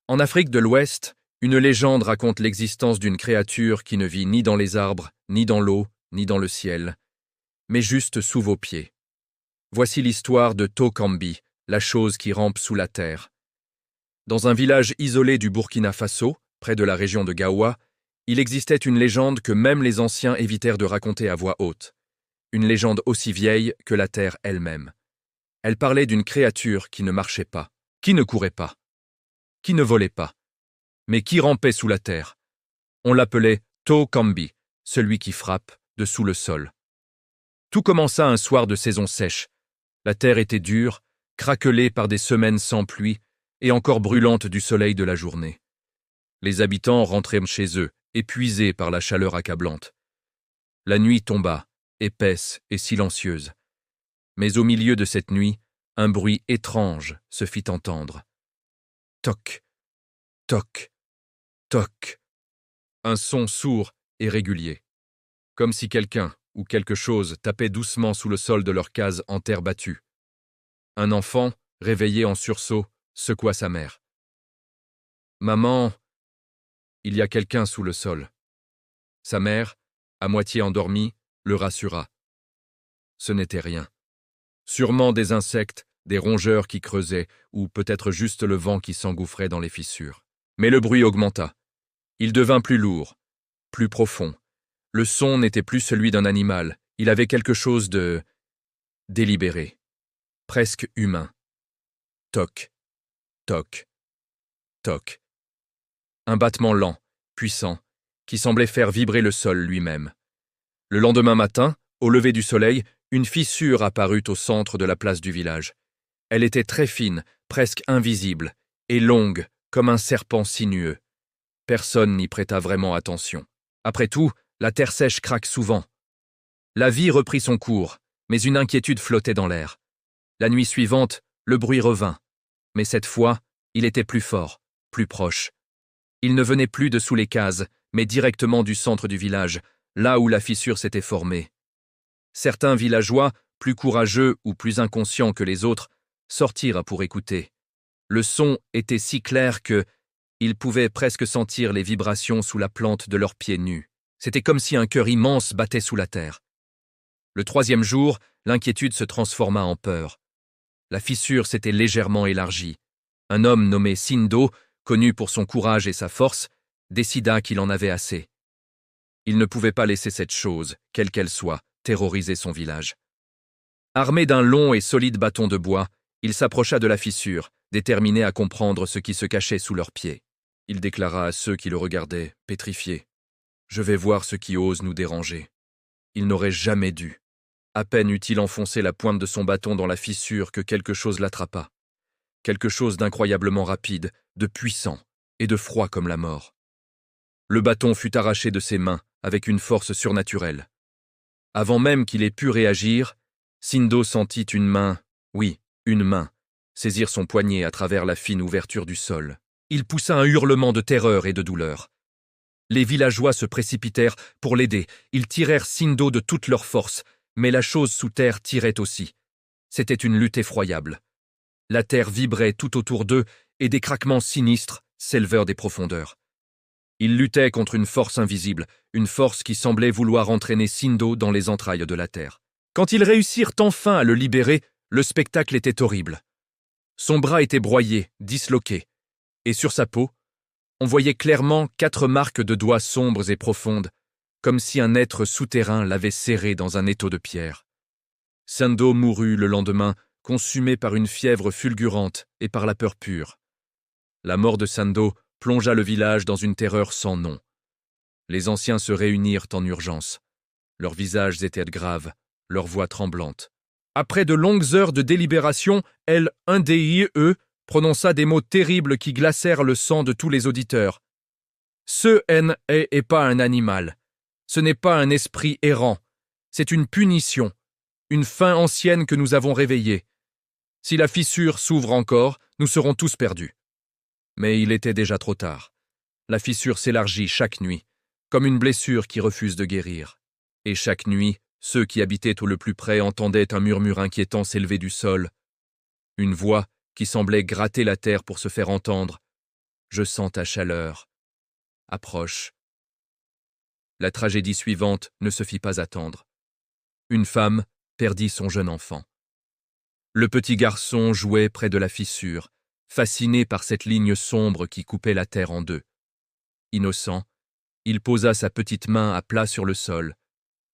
En Afrique de l'Ouest, une légende raconte l'existence d'une créature qui ne vit ni dans les arbres, ni dans l'eau, ni dans le ciel, mais juste sous vos pieds. Voici l'histoire de Tokambi, la chose qui rampe sous la terre. Dans un village isolé du Burkina Faso, près de la région de Gaoua, il existait une légende que même les anciens évitèrent de raconter à voix haute. Une légende aussi vieille que la terre elle-même. Elle parlait d'une créature qui ne marchait pas, qui ne courait pas, qui ne volait pas, mais qui rampait sous la terre. On l'appelait Tokambi, celui qui frappe de sous le sol. Tout commença un soir de saison sèche. La terre était dure, craquelée par des semaines sans pluie et encore brûlante du soleil de la journée. Les habitants rentraient chez eux, épuisés par la chaleur accablante. La nuit tomba, épaisse et silencieuse. Mais au milieu de cette nuit, un bruit étrange se fit entendre. Toc, toc, toc. Un son sourd et régulier. Comme si quelqu'un ou quelque chose tapait doucement sous le sol de leur case en terre battue. Un enfant, réveillé en sursaut, secoua sa mère. « Maman, il y a quelqu'un sous le sol. » Sa mère, à moitié endormie, le rassura. Ce n'était rien. Sûrement des insectes, des rongeurs qui creusaient, ou peut-être juste le vent qui s'engouffrait dans les fissures. Mais le bruit augmenta. Il devint plus lourd, plus profond. Le son n'était plus celui d'un animal, il avait quelque chose de délibéré, presque humain. Toc, toc, toc. Un battement lent, puissant, qui semblait faire vibrer le sol lui-même. Le lendemain matin, au lever du soleil, une fissure apparut au centre de la place du village. Elle était très fine, presque invisible, et longue comme un serpent sinueux. Personne n'y prêta vraiment attention. Après tout, la terre sèche craque souvent. La vie reprit son cours, mais une inquiétude flottait dans l'air. La nuit suivante, le bruit revint. Mais cette fois, il était plus fort, plus proche. Il ne venait plus de sous les cases, mais directement du centre du village, là où la fissure s'était formée. Certains villageois, plus courageux ou plus inconscients que les autres, sortirent pour écouter. Le son était si clair que ils pouvaient presque sentir les vibrations sous la plante de leurs pieds nus. C'était comme si un cœur immense battait sous la terre. Le troisième jour, l'inquiétude se transforma en peur. La fissure s'était légèrement élargie. Un homme nommé Sindo, connu pour son courage et sa force, décida qu'il en avait assez. Il ne pouvait pas laisser cette chose, quelle qu'elle soit, terroriser son village. Armé d'un long et solide bâton de bois, il s'approcha de la fissure, déterminé à comprendre ce qui se cachait sous leurs pieds. Il déclara à ceux qui le regardaient, pétrifiés. « Je vais voir ce qui ose nous déranger. » Il n'aurait jamais dû. À peine eut-il enfoncé la pointe de son bâton dans la fissure que quelque chose l'attrapa. Quelque chose d'incroyablement rapide, de puissant et de froid comme la mort. Le bâton fut arraché de ses mains avec une force surnaturelle. Avant même qu'il ait pu réagir, Sindo sentit une main, oui, une main, saisir son poignet à travers la fine ouverture du sol. Il poussa un hurlement de terreur et de douleur. Les villageois se précipitèrent pour l'aider. Ils tirèrent Sindo de toute leur force, mais la chose sous terre tirait aussi. C'était une lutte effroyable. La terre vibrait tout autour d'eux et des craquements sinistres s'élevèrent des profondeurs. Ils luttaient contre une force invisible, une force qui semblait vouloir entraîner Sindo dans les entrailles de la terre. Quand ils réussirent enfin à le libérer, le spectacle était horrible. Son bras était broyé, disloqué, et sur sa peau, on voyait clairement 4 marques de doigts sombres et profondes, comme si un être souterrain l'avait serré dans un étau de pierre. Sindo mourut le lendemain, consumé par une fièvre fulgurante et par la peur pure. La mort de Sindo plongea le village dans une terreur sans nom. Les anciens se réunirent en urgence. Leurs visages étaient graves, leurs voix tremblantes. Après de longues heures de délibération, un des prononça des mots terribles qui glacèrent le sang de tous les auditeurs. « Ce n'est pas un animal. Ce n'est pas un esprit errant. C'est une punition, une fin ancienne que nous avons réveillée. Si la fissure s'ouvre encore, nous serons tous perdus. » Mais il était déjà trop tard. La fissure s'élargit chaque nuit, comme une blessure qui refuse de guérir. Et chaque nuit, ceux qui habitaient au le plus près entendaient un murmure inquiétant s'élever du sol. Une voix qui semblait gratter la terre pour se faire entendre. je sens ta chaleur. Approche. La tragédie suivante ne se fit pas attendre. Une femme perdit son jeune enfant. Le petit garçon jouait près de la fissure, fasciné par cette ligne sombre qui coupait la terre en deux. Innocent, il posa sa petite main à plat sur le sol,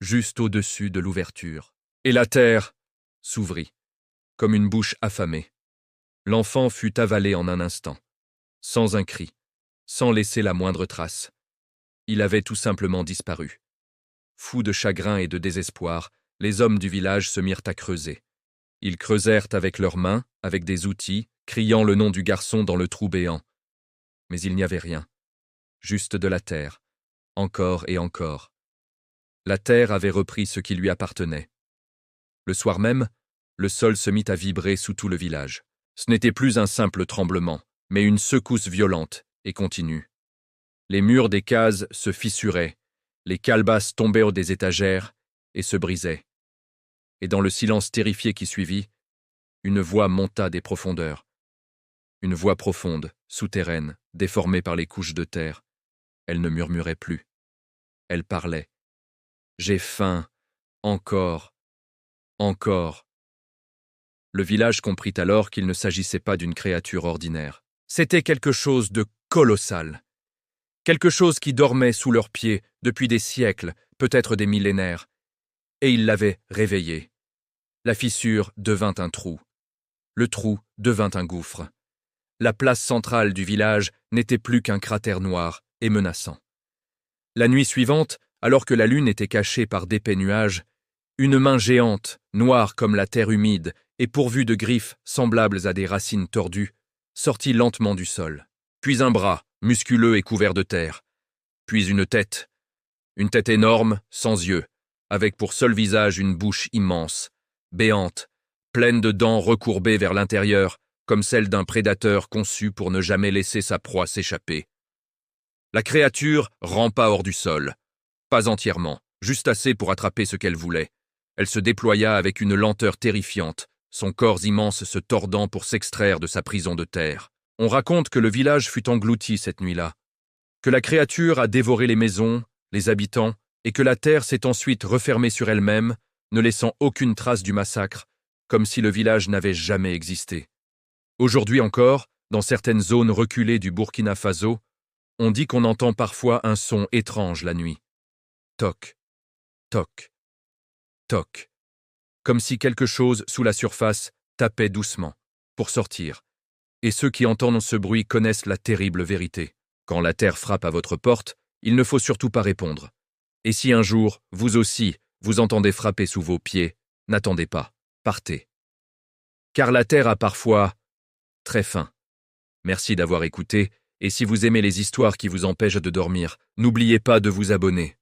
juste au-dessus de l'ouverture. Et la terre s'ouvrit, comme une bouche affamée. L'enfant fut avalé en un instant, sans un cri, sans laisser la moindre trace. Il avait tout simplement disparu. Fous de chagrin et de désespoir, les hommes du village se mirent à creuser. Ils creusèrent avec leurs mains, avec des outils, criant le nom du garçon dans le trou béant. Mais il n'y avait rien. Juste de la terre, encore et encore. La terre avait repris ce qui lui appartenait. Le soir même, le sol se mit à vibrer sous tout le village. Ce n'était plus un simple tremblement, mais une secousse violente et continue. Les murs des cases se fissuraient, les calebasses tombaient des étagères et se brisaient. Et dans le silence terrifié qui suivit, une voix monta des profondeurs. Une voix profonde, souterraine, déformée par les couches de terre. Elle ne murmurait plus. Elle parlait. « J'ai faim. Encore. Encore. » Le village comprit alors qu'il ne s'agissait pas d'une créature ordinaire. C'était quelque chose de colossal. Quelque chose qui dormait sous leurs pieds depuis des siècles, peut-être des millénaires. Et il l'avait réveillé. La fissure devint un trou. Le trou devint un gouffre. La place centrale du village n'était plus qu'un cratère noir et menaçant. La nuit suivante, alors que la lune était cachée par d'épais nuages, une main géante, noire comme la terre humide et pourvue de griffes semblables à des racines tordues, sortit lentement du sol. Puis un bras, musculeux et couvert de terre. Puis une tête énorme, sans yeux, avec pour seul visage une bouche immense, béante, pleine de dents recourbées vers l'intérieur, comme celle d'un prédateur conçu pour ne jamais laisser sa proie s'échapper. La créature rampa hors du sol. Pas entièrement, juste assez pour attraper ce qu'elle voulait. Elle se déploya avec une lenteur terrifiante, son corps immense se tordant pour s'extraire de sa prison de terre. On raconte que le village fut englouti cette nuit-là, que la créature a dévoré les maisons, les habitants, et que la terre s'est ensuite refermée sur elle-même, ne laissant aucune trace du massacre, comme si le village n'avait jamais existé. Aujourd'hui encore, dans certaines zones reculées du Burkina Faso, on dit qu'on entend parfois un son étrange la nuit. Toc, toc, toc. Comme si quelque chose sous la surface tapait doucement, pour sortir. Et ceux qui entendent ce bruit connaissent la terrible vérité. Quand la terre frappe à votre porte, il ne faut surtout pas répondre. Et si un jour, vous aussi, vous entendez frapper sous vos pieds, n'attendez pas, partez. Car la terre a parfois très faim. Merci d'avoir écouté, et si vous aimez les histoires qui vous empêchent de dormir, n'oubliez pas de vous abonner.